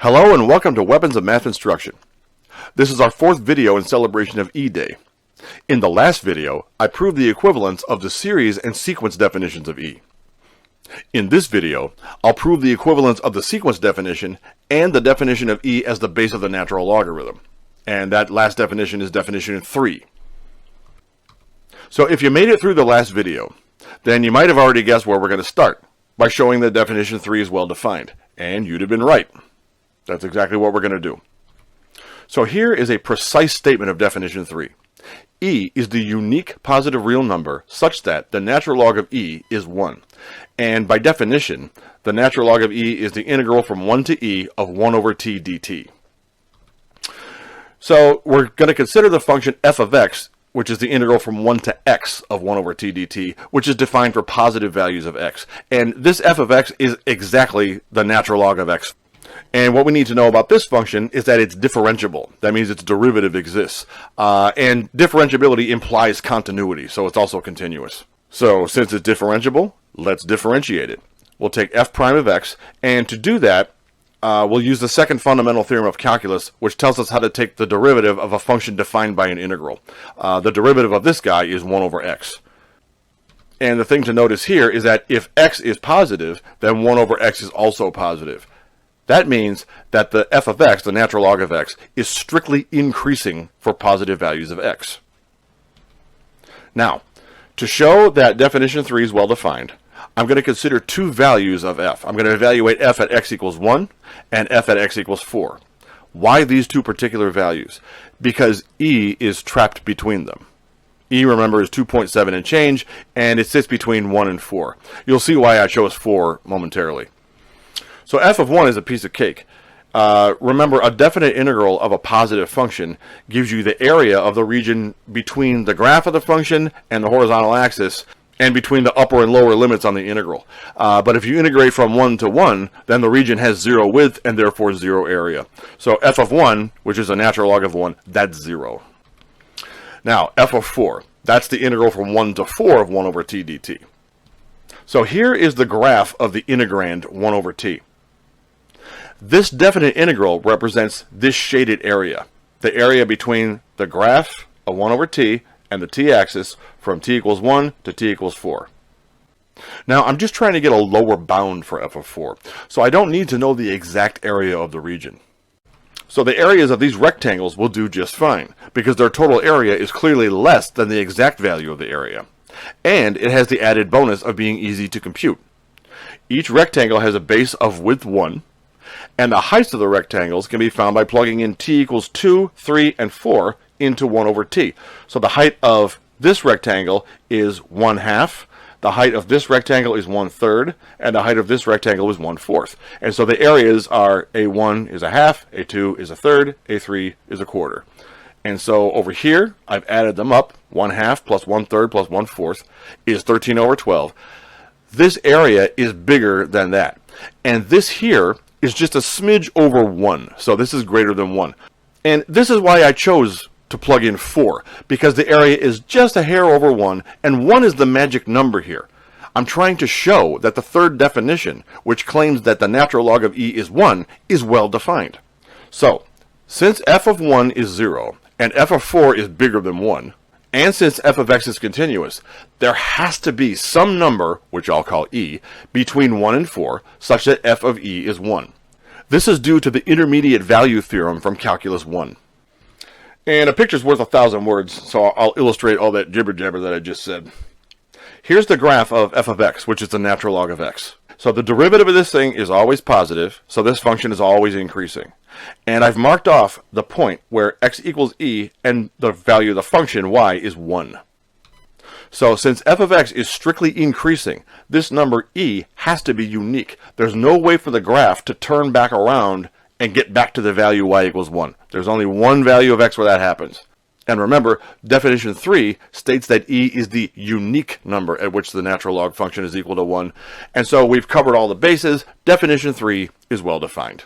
Hello and welcome to Weapons of Math Instruction. This is our fourth video in celebration of E-Day. In the last video, I proved the equivalence of the series and sequence definitions of E. In this video, I'll prove the equivalence of the sequence definition and the definition of E as the base of the natural logarithm. And that last definition is definition 3. So if you made it through the last video, then you might have already guessed where we're going to start by showing that definition 3 is well defined. And you'd have been right. That's exactly what we're going to do. So here is a precise statement of definition 3. E is the unique positive real number such that the natural log of E is 1. And by definition, the natural log of E is the integral from 1 to E of 1 over t dt. So we're going to consider the function f of x, which is the integral from 1 to x of 1 over t dt, which is defined for positive values of x. And this f of x is exactly the natural log of x. And what we need to know about this function is that it's differentiable. That means its derivative exists. And differentiability implies continuity, so it's also continuous. So since it's differentiable, let's differentiate it. We'll take f prime of x, and to do that, we'll use the second fundamental theorem of calculus, which tells us how to take the derivative of a function defined by an integral. The derivative of this guy is 1 over x. And the thing to notice here is that if x is positive, then 1 over x is also positive. That means that the f of x, the natural log of x, is strictly increasing for positive values of x. Now, to show that definition 3 is well defined, I'm going to consider two values of f. I'm going to evaluate f at x equals 1 and f at x equals 4. Why these two particular values? Because e is trapped between them. E, remember, is 2.7 and change, and it sits between 1 and 4. You'll see why I chose 4 momentarily. So f of 1 is a piece of cake. Remember, a definite integral of a positive function gives you the area of the region between the graph of the function and the horizontal axis, and between the upper and lower limits on the integral. But if you integrate from 1 to 1, then the region has 0 width and therefore 0 area. So f of 1, which is a natural log of 1, that's 0. Now, f of 4, that's the integral from 1 to 4 of 1 over t dt. So here is the graph of the integrand 1 over t. This definite integral represents this shaded area, the area between the graph of 1 over t and the t-axis from t equals 1 to t equals 4. Now, I'm just trying to get a lower bound for f of 4, so I don't need to know the exact area of the region. So the areas of these rectangles will do just fine, because their total area is clearly less than the exact value of the area. And it has the added bonus of being easy to compute. Each rectangle has a base of width 1, and the heights of the rectangles can be found by plugging in t equals 2, 3, and 4 into 1 over t. So the height of this rectangle is 1/2, the height of this rectangle is 1/3, and the height of this rectangle is 1/4. And so the areas are a1 is a half, a2 is a third, a3 is a quarter. And so over here, I've added them up. 1/2 plus 1/3 plus 1/4 is 13 over 12. This area is bigger than that. And this here is just a smidge over 1. So this is greater than 1. And this is why I chose to plug in 4, because the area is just a hair over 1, and 1 is the magic number here. I'm trying to show that the third definition, which claims that the natural log of E is 1, is well defined. So, since f of 1 is 0, and f of 4 is bigger than 1, and since f of x is continuous, there has to be some number, which I'll call e, between 1 and 4, such that f of e is 1. This is due to the intermediate value theorem from Calculus 1. And a picture's worth 1,000 words, so I'll illustrate all that jibber-jabber that I just said. Here's the graph of f of x, which is the natural log of x. So the derivative of this thing is always positive, so this function is always increasing. And I've marked off the point where x equals e and the value of the function y is 1. So since f of x is strictly increasing, this number e has to be unique. There's no way for the graph to turn back around and get back to the value y equals 1. There's only one value of x where that happens. And remember, definition 3 states that e is the unique number at which the natural log function is equal to 1. And so we've covered all the bases. Definition 3 is well defined.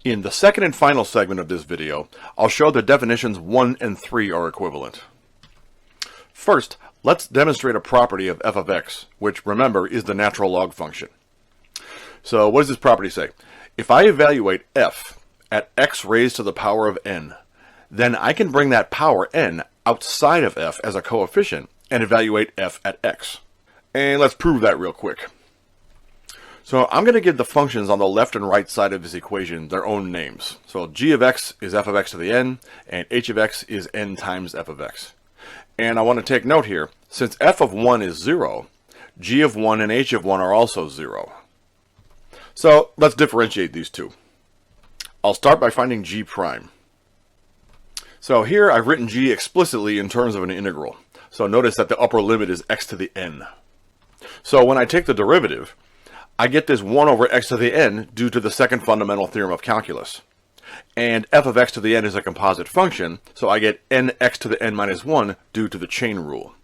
In the second and final segment of this video, I'll show that definitions 1 and 3 are equivalent. First, let's demonstrate a property of f of x, which, remember, is the natural log function. So what does this property say? If I evaluate f at x raised to the power of n, then I can bring that power n outside of f as a coefficient and evaluate f at x. And let's prove that real quick. So I'm going to give the functions on the left and right side of this equation their own names. So g of x is f of x to the n, and h of x is n times f of x. And I want to take note here, since f of 1 is 0, g of 1 and h of 1 are also 0. So let's differentiate these two. I'll start by finding g prime. So here I've written g explicitly in terms of an integral. So notice that the upper limit is x to the n. So when I take the derivative, I get this 1 over x to the n due to the second fundamental theorem of calculus. And f of x to the n is a composite function, so I get nx to the n minus 1 due to the chain rule.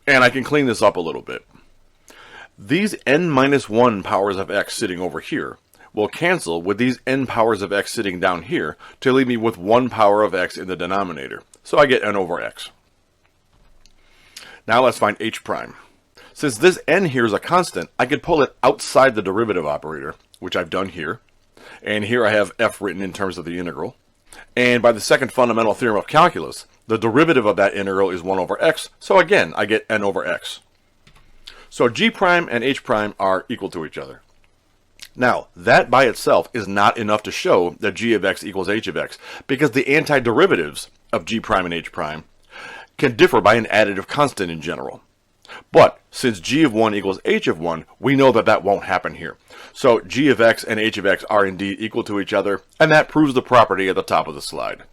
And I can clean this up a little bit. These n minus 1 powers of x sitting over here will cancel with these n powers of x sitting down here to leave me with 1 power of x in the denominator. So I get n over x. Now let's find h prime. Since this n here is a constant, I could pull it outside the derivative operator, which I've done here. And here I have f written in terms of the integral. And by the second fundamental theorem of calculus, the derivative of that integral is 1 over x, so again, I get n over x. So g prime and h prime are equal to each other. Now, that by itself is not enough to show that g of x equals h of x, because the antiderivatives of g prime and h prime can differ by an additive constant in general. But since g of 1 equals h of 1, we know that that won't happen here. So g of x and h of x are indeed equal to each other, and that proves the property at the top of the slide.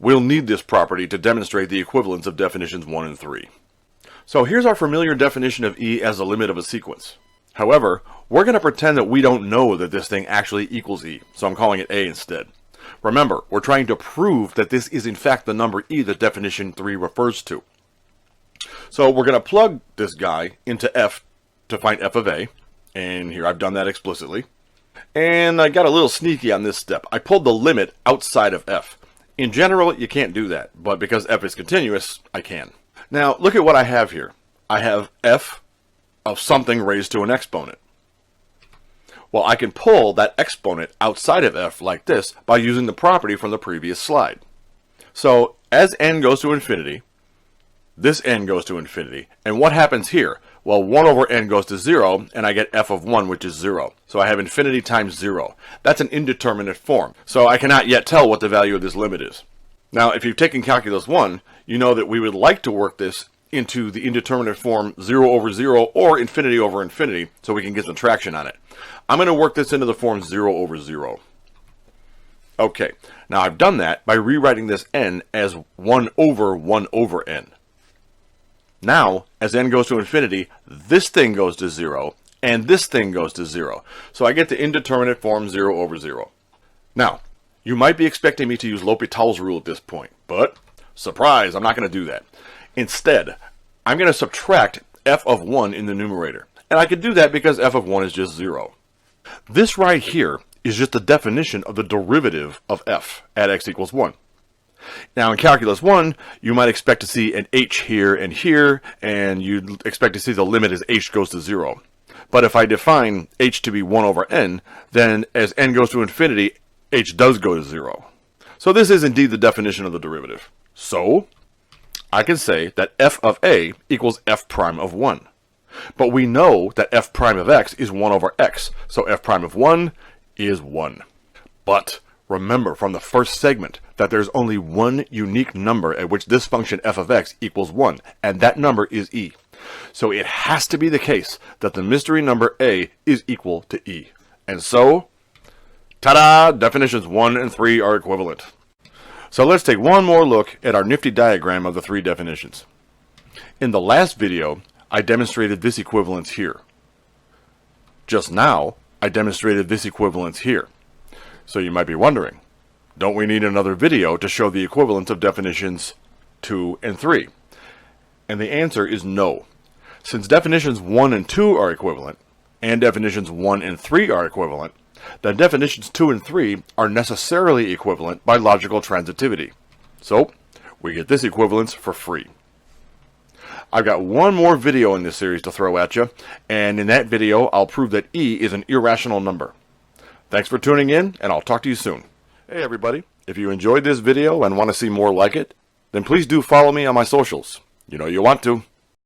We'll need this property to demonstrate the equivalence of definitions 1 and 3. So here's our familiar definition of E as the limit of a sequence. However, we're going to pretend that we don't know that this thing actually equals E, so I'm calling it A instead. Remember, we're trying to prove that this is in fact the number E that definition 3 refers to. So we're going to plug this guy into F to find f of A, and here I've done that explicitly. And I got a little sneaky on this step. I pulled the limit outside of F. In general, you can't do that, but because F is continuous, I can. Now, look at what I have here. I have f of something raised to an exponent. Well, I can pull that exponent outside of f like this by using the property from the previous slide. So, as n goes to infinity, this n goes to infinity. And what happens here? Well, 1 over n goes to 0, and I get f of 1, which is 0. So I have infinity times 0. That's an indeterminate form. So I cannot yet tell what the value of this limit is. Now, if you've taken Calculus 1, you know that we would like to work this into the indeterminate form 0 over 0 or infinity over infinity so we can get some traction on it. I'm going to work this into the form 0 over 0. Okay, now I've done that by rewriting this n as 1 over n. Now, as n goes to infinity, this thing goes to 0, and this thing goes to 0. So I get the indeterminate form 0 over 0. Now, you might be expecting me to use L'Hopital's rule at this point, but surprise, I'm not going to do that. Instead, I'm going to subtract f of 1 in the numerator. And I could do that because f of 1 is just 0. This right here is just the definition of the derivative of f at x equals 1. Now in Calculus 1, you might expect to see an h here, and you'd expect to see the limit as h goes to 0. But if I define h to be 1 over n, then as n goes to infinity, h does go to 0. So this is indeed the definition of the derivative. So I can say that f of a equals f prime of 1. But we know that f prime of x is 1 over x, so f prime of 1 is 1. But remember from the first segment that there's only one unique number at which this function f of x equals 1, and that number is e. So it has to be the case that the mystery number a is equal to e. And so, ta-da! Definitions 1 and 3 are equivalent. So let's take one more look at our nifty diagram of the three definitions. In the last video, I demonstrated this equivalence here. Just now, I demonstrated this equivalence here. So you might be wondering, don't we need another video to show the equivalence of definitions 2 and 3? And the answer is no. Since definitions 1 and 2 are equivalent, and definitions 1 and 3 are equivalent, then definitions 2 and 3 are necessarily equivalent by logical transitivity. So, we get this equivalence for free. I've got one more video in this series to throw at you, and in that video I'll prove that e is an irrational number. Thanks for tuning in, and I'll talk to you soon. Hey everybody, if you enjoyed this video and want to see more like it, then please do follow me on my socials. You know you want to.